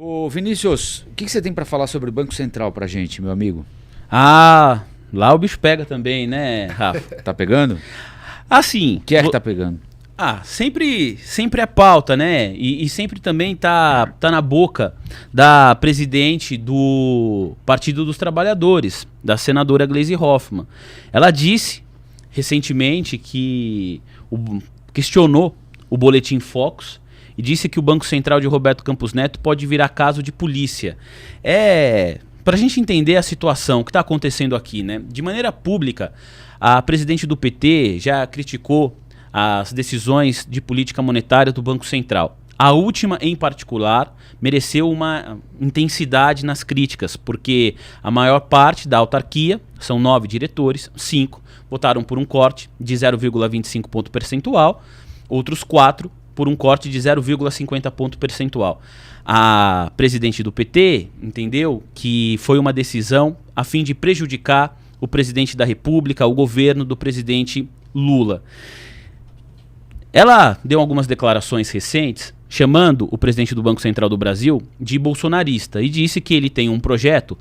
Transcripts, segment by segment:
Ô Vinícius, o que você tem para falar sobre o Banco Central pra gente, meu amigo? Ah, lá o bicho pega também, né, Rafa? Tá pegando? Assim... O que é que tá pegando? Sempre é pauta, né? E sempre também tá na boca da presidente do Partido dos Trabalhadores, da senadora Gleisi Hoffmann. Ela disse recentemente que questionou o Boletim Focus e disse que o Banco Central de Roberto Campos Neto pode virar caso de polícia. Para a gente entender a situação que está acontecendo aqui, né? De maneira pública, a presidente do PT já criticou as decisões de política monetária do Banco Central. A última, em particular, mereceu uma intensidade nas críticas, porque a maior parte da autarquia, são 9 diretores, 5 votaram por um corte de 0,25 ponto percentual, outros 4 por um corte de 0,50 ponto percentual. A presidente do PT entendeu que foi uma decisão a fim de prejudicar o presidente da República, o governo do presidente Lula. Ela deu algumas declarações recentes chamando o presidente do Banco Central do Brasil de bolsonarista e disse que ele tem um projeto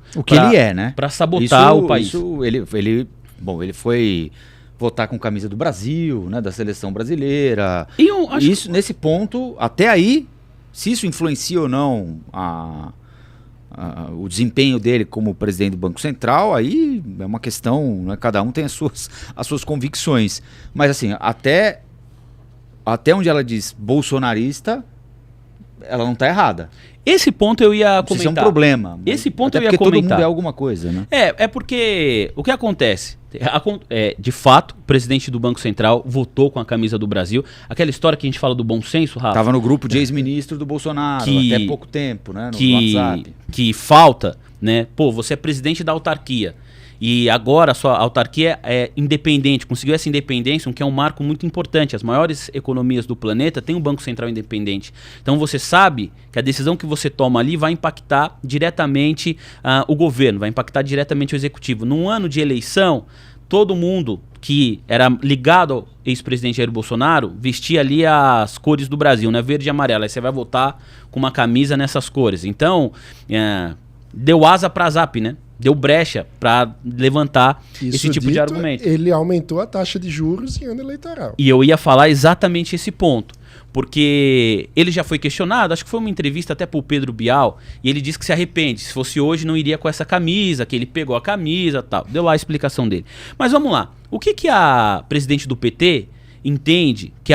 para sabotar o país. Ele foi votar com camisa do Brasil, né, da seleção brasileira. Nesse ponto, até aí, se isso influencia ou não o desempenho dele como presidente do Banco Central, aí é uma questão, né, cada um tem as suas convicções. Mas assim, até onde ela diz bolsonarista, ela não está errada. Esse ponto eu ia comentar. Isso é um problema. Esse ponto eu ia comentar. Porque todo mundo é alguma coisa, né? É porque o que acontece? De fato, o presidente do Banco Central votou com a camisa do Brasil. Aquela história que a gente fala do bom senso, Rafa. Tava no grupo de ex-ministros do Bolsonaro até pouco tempo, né? No WhatsApp. Que falta, né? Pô, você é presidente da autarquia. E agora a sua autarquia é independente, conseguiu essa independência, o que é um marco muito importante. As maiores economias do planeta têm um Banco Central independente. Então você sabe que a decisão que você toma ali vai impactar diretamente o governo, vai impactar diretamente o executivo. Num ano de eleição, todo mundo que era ligado ao ex-presidente Jair Bolsonaro vestia ali as cores do Brasil, né? Verde e amarelo. Aí você vai votar com uma camisa nessas cores. Então, deu asa para a Zap, né? Deu brecha para levantar esse tipo de argumento. Ele aumentou a taxa de juros em ano eleitoral. E eu ia falar exatamente esse ponto. Porque ele já foi questionado, acho que foi uma entrevista até pro Pedro Bial, e ele disse que se arrepende. Se fosse hoje, não iria com essa camisa, que ele pegou a camisa e tal. Deu lá a explicação dele. Mas vamos lá. O que a presidente do PT entende que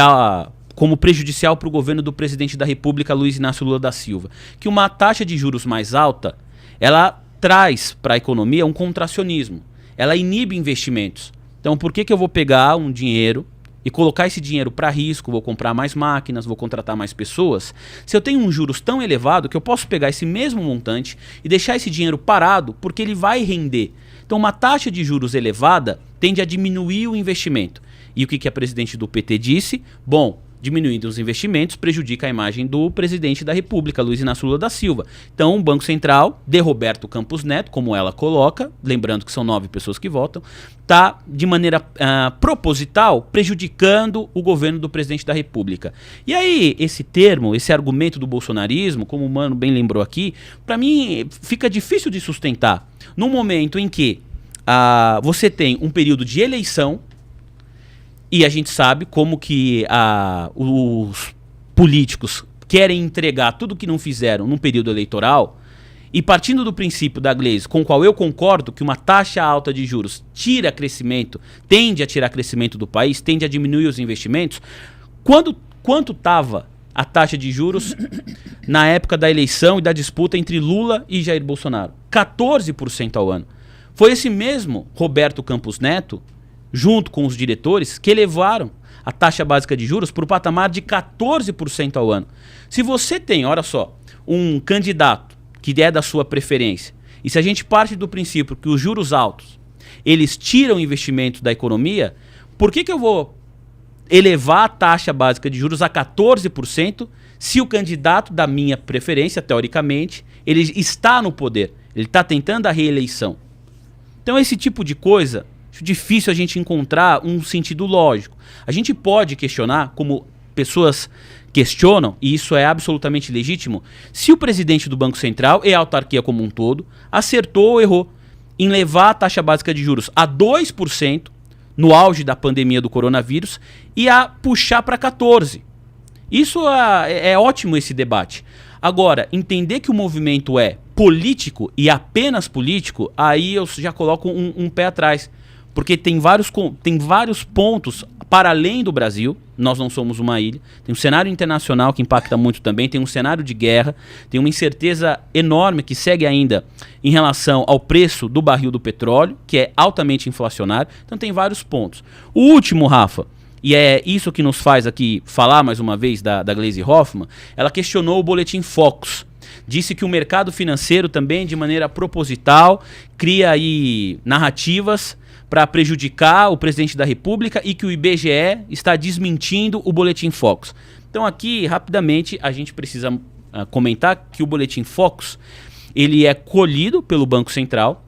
como prejudicial para o governo do presidente da República, Luiz Inácio Lula da Silva? Que uma taxa de juros mais alta, ela traz para a economia um contracionismo. Ela inibe investimentos. Então, por que eu vou pegar um dinheiro e colocar esse dinheiro para risco, vou comprar mais máquinas, vou contratar mais pessoas, se eu tenho um juros tão elevado que eu posso pegar esse mesmo montante e deixar esse dinheiro parado porque ele vai render. Então, uma taxa de juros elevada tende a diminuir o investimento. E o que a presidente do PT disse? Bom, diminuindo os investimentos, prejudica a imagem do presidente da República, Luiz Inácio Lula da Silva. Então, o Banco Central, de Roberto Campos Neto, como ela coloca, lembrando que são 9 pessoas que votam, está, de maneira proposital, prejudicando o governo do presidente da República. E aí, esse termo, esse argumento do bolsonarismo, como o Mano bem lembrou aqui, para mim fica difícil de sustentar. No momento em que você tem um período de eleição, e a gente sabe como que os políticos querem entregar tudo que não fizeram num período eleitoral, e partindo do princípio da Gleisi, com o qual eu concordo que uma taxa alta de juros tira crescimento, tende a tirar crescimento do país, tende a diminuir os investimentos, quanto estava a taxa de juros na época da eleição e da disputa entre Lula e Jair Bolsonaro? 14% ao ano. Foi esse mesmo Roberto Campos Neto, junto com os diretores, que elevaram a taxa básica de juros para o patamar de 14% ao ano. Se você tem, olha só, um candidato que é da sua preferência, e se a gente parte do princípio que os juros altos, eles tiram investimentos da economia, por que eu vou elevar a taxa básica de juros a 14% se o candidato da minha preferência, teoricamente, ele está no poder, ele está tentando a reeleição? Então esse tipo de coisa, acho difícil a gente encontrar um sentido lógico. A gente pode questionar, como pessoas questionam, e isso é absolutamente legítimo, se o presidente do Banco Central e a autarquia como um todo acertou ou errou em levar a taxa básica de juros a 2% no auge da pandemia do coronavírus e a puxar para 14%. Isso é ótimo, esse debate. Agora, entender que o movimento é político e apenas político, aí eu já coloco um pé atrás. Porque tem vários pontos para além do Brasil. Nós não somos uma ilha. Tem um cenário internacional que impacta muito também. Tem um cenário de guerra. Tem uma incerteza enorme que segue ainda em relação ao preço do barril do petróleo, que é altamente inflacionário. Então tem vários pontos. O último, Rafa, e é isso que nos faz aqui falar mais uma vez da Gleisi Hoffmann, ela questionou o boletim Focus. Disse que o mercado financeiro também, de maneira proposital, cria aí narrativas para prejudicar o presidente da República e que o IBGE está desmentindo o boletim Focus. Então aqui, rapidamente, a gente precisa comentar que o boletim Focus, ele é colhido pelo Banco Central.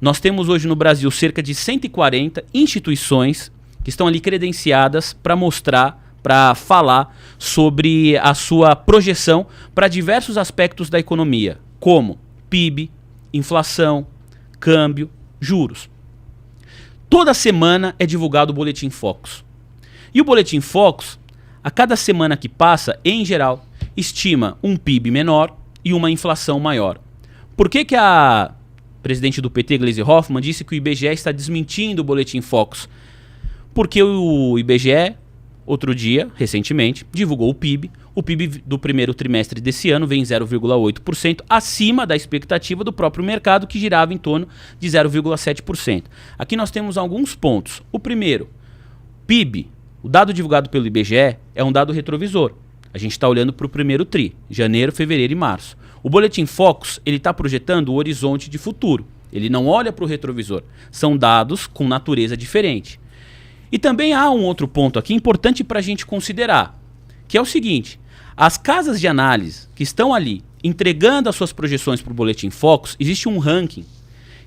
Nós temos hoje no Brasil cerca de 140 instituições que estão ali credenciadas para mostrar, para falar sobre a sua projeção para diversos aspectos da economia, como PIB, inflação, câmbio, juros. Toda semana é divulgado o Boletim Focus. E o Boletim Focus, a cada semana que passa, em geral, estima um PIB menor e uma inflação maior. Por que a presidente do PT, Gleisi Hoffmann, disse que o IBGE está desmentindo o Boletim Focus? Porque o IBGE, outro dia, recentemente, divulgou o PIB. O PIB do primeiro trimestre desse ano vem 0,8%, acima da expectativa do próprio mercado, que girava em torno de 0,7%. Aqui nós temos alguns pontos. O primeiro, PIB, o dado divulgado pelo IBGE, é um dado retrovisor. A gente está olhando para o primeiro tri, janeiro, fevereiro e março. O Boletim Focus, ele está projetando o horizonte de futuro. Ele não olha para o retrovisor. São dados com natureza diferente. E também há um outro ponto aqui importante para a gente considerar, que é o seguinte: as casas de análise que estão ali entregando as suas projeções para o Boletim Focus, existe um ranking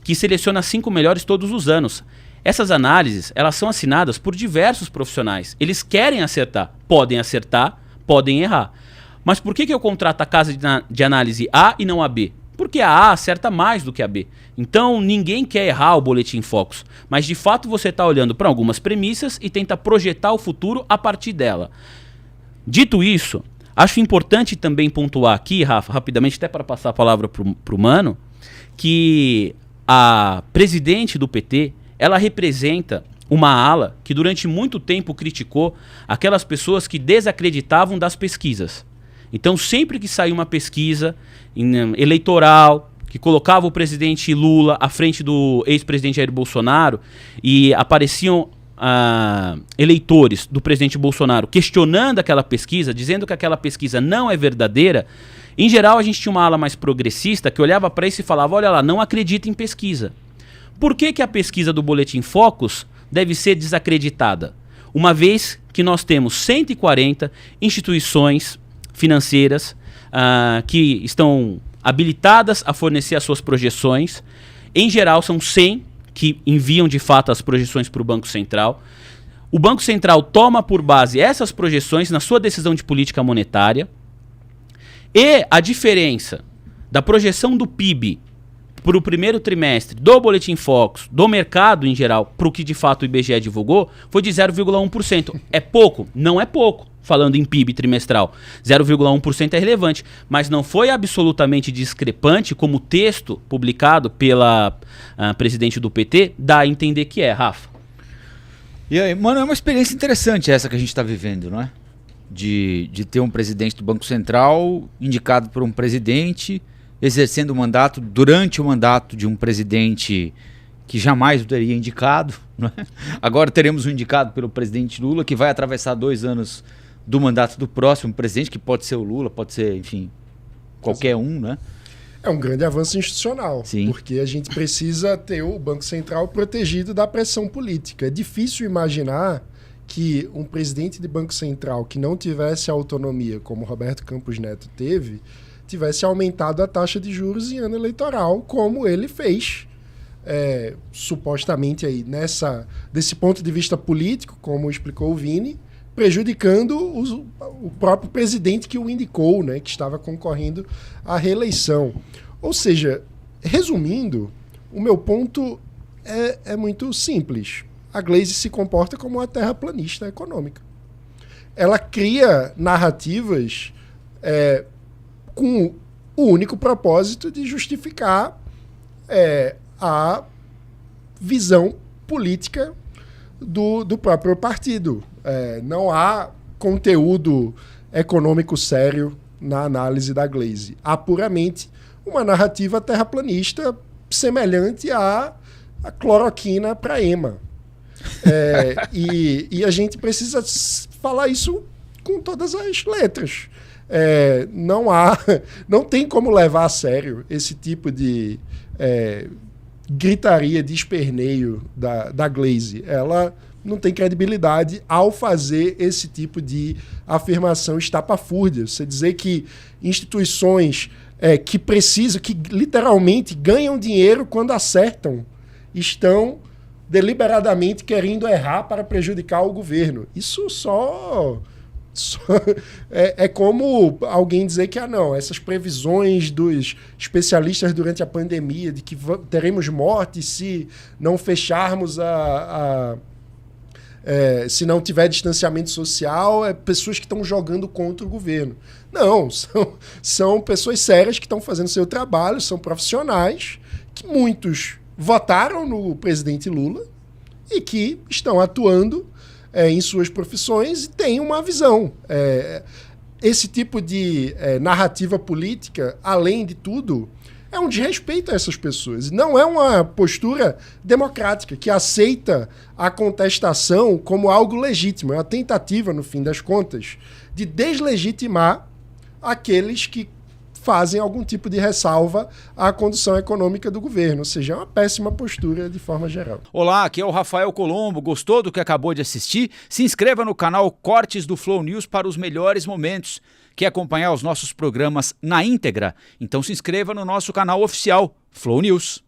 que seleciona as 5 melhores todos os anos. Essas análises, elas são assinadas por diversos profissionais. Eles querem acertar, podem errar. Mas por que eu contrato a casa de análise A e não a B? Porque a A acerta mais do que a B. Então, ninguém quer errar o Boletim Focus. Mas, de fato, você está olhando para algumas premissas e tenta projetar o futuro a partir dela. Dito isso, acho importante também pontuar aqui, Rafa, rapidamente, até para passar a palavra para o Mano, que a presidente do PT, ela representa uma ala que durante muito tempo criticou aquelas pessoas que desacreditavam das pesquisas. Então, sempre que saiu uma pesquisa eleitoral que colocava o presidente Lula à frente do ex-presidente Jair Bolsonaro e apareciam eleitores do presidente Bolsonaro questionando aquela pesquisa, dizendo que aquela pesquisa não é verdadeira, em geral a gente tinha uma ala mais progressista que olhava para isso e falava: olha lá, não acredita em pesquisa. Por que a pesquisa do Boletim Focus deve ser desacreditada? Uma vez que nós temos 140 instituições financeiras que estão habilitadas a fornecer as suas projeções. Em geral, são 100 que enviam de fato as projeções para o Banco Central. O Banco Central toma por base essas projeções na sua decisão de política monetária. E a diferença da projeção do PIB para o primeiro trimestre do Boletim Focus, do mercado em geral, para o que de fato o IBGE divulgou, foi de 0,1%. É pouco? Não é pouco, falando em PIB trimestral. 0,1% é relevante, mas não foi absolutamente discrepante, como o texto publicado pela presidente do PT dá a entender que é, Rafa. E aí, mano, é uma experiência interessante essa que a gente está vivendo, não é? De ter um presidente do Banco Central indicado por um presidente, exercendo o mandato durante o mandato de um presidente que jamais o teria indicado, não é? Agora teremos um indicado pelo presidente Lula, que vai atravessar 2 anos do mandato do próximo presidente, que pode ser o Lula, pode ser, enfim, qualquer um, né? É um grande avanço institucional, sim, porque a gente precisa ter o Banco Central protegido da pressão política. É difícil imaginar que um presidente de Banco Central que não tivesse autonomia, como Roberto Campos Neto teve, tivesse aumentado a taxa de juros em ano eleitoral, como ele fez. Supostamente, aí, desse ponto de vista político, como explicou o Vini, prejudicando o próprio presidente que o indicou, né, que estava concorrendo à reeleição. Ou seja, resumindo, o meu ponto é muito simples. A Glaze se comporta como uma terraplanista econômica. Ela cria narrativas com o único propósito de justificar a visão política do próprio partido. Não há conteúdo econômico sério na análise da Glaze. Há puramente uma narrativa terraplanista semelhante à cloroquina para ema. E a gente precisa falar isso com todas as letras. Não tem como levar a sério esse tipo de gritaria de esperneio da Glaze. Ela não tem credibilidade ao fazer esse tipo de afirmação estapafúrdia. Você dizer que instituições que precisam, que literalmente ganham dinheiro quando acertam, estão deliberadamente querendo errar para prejudicar o governo. Isso só é como alguém dizer que essas previsões dos especialistas durante a pandemia de que teremos morte se não fecharmos se não tiver distanciamento social, pessoas que estão jogando contra o governo. Não, são pessoas sérias que estão fazendo seu trabalho, são profissionais, que muitos votaram no presidente Lula e que estão atuando em suas profissões e têm uma visão. Esse tipo de narrativa política, além de tudo, é um desrespeito a essas pessoas. Não é uma postura democrática que aceita a contestação como algo legítimo. É uma tentativa, no fim das contas, de deslegitimar aqueles que fazem algum tipo de ressalva à condução econômica do governo. Ou seja, é uma péssima postura de forma geral. Olá, aqui é o Rafael Colombo. Gostou do que acabou de assistir? Se inscreva no canal Cortes do Flow News para os melhores momentos. Quer acompanhar os nossos programas na íntegra? Então se inscreva no nosso canal oficial Flow News.